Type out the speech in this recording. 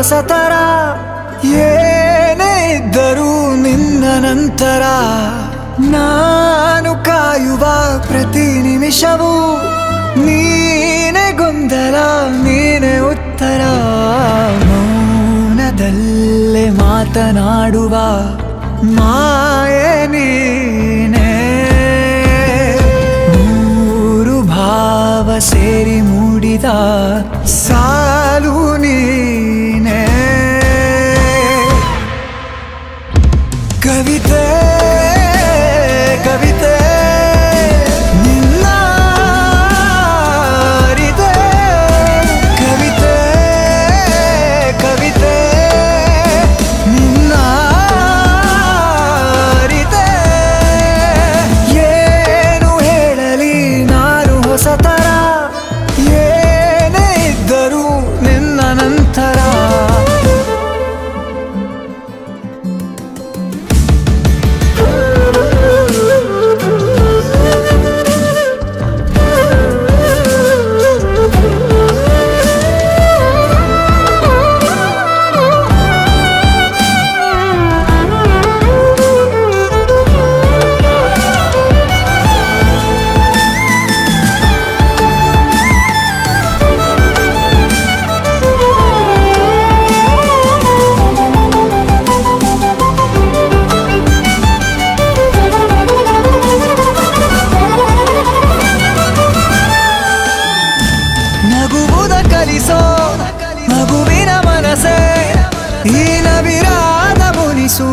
ಹೊಸತರ ಏನೇ ಇದ್ದರೂ ನಿನ್ನ ನಂತರ ನಾನು ಕಾಯುವ ಪ್ರತಿ ನಿಮಿಷವೂ ನೀನೆ ಗೊಂದಲ ನೀನೆ ಉತ್ತರ ಮೌನದಲ್ಲೇ ಮಾತನಾಡುವ ಮಾಯೆ ನೀನೆ ಮೂರು ಭಾವ ಸೇರಿ ಮೂಡಿದ ಸಾಲು ನೀನೆ ಕವಿತೆ ಕವಿತೆ ನಿನ್ನ ಅರಿತೆ ಕವಿತೆ ಕವಿತೆ ನಿನ್ನ ಅರಿತೆ ಏನು ಹೇಳಲಿ ನಾನು ಹೊಸತರ ಏನೇ ಇದ್ದರೂ ನಿನ್ನ ನಂತರ ನಗುವುದ ಕಲಿಸೋ ಮಗುವಿನ ಮನಸೆ ಈ ನವಿರಾದ ಮುನಿಸು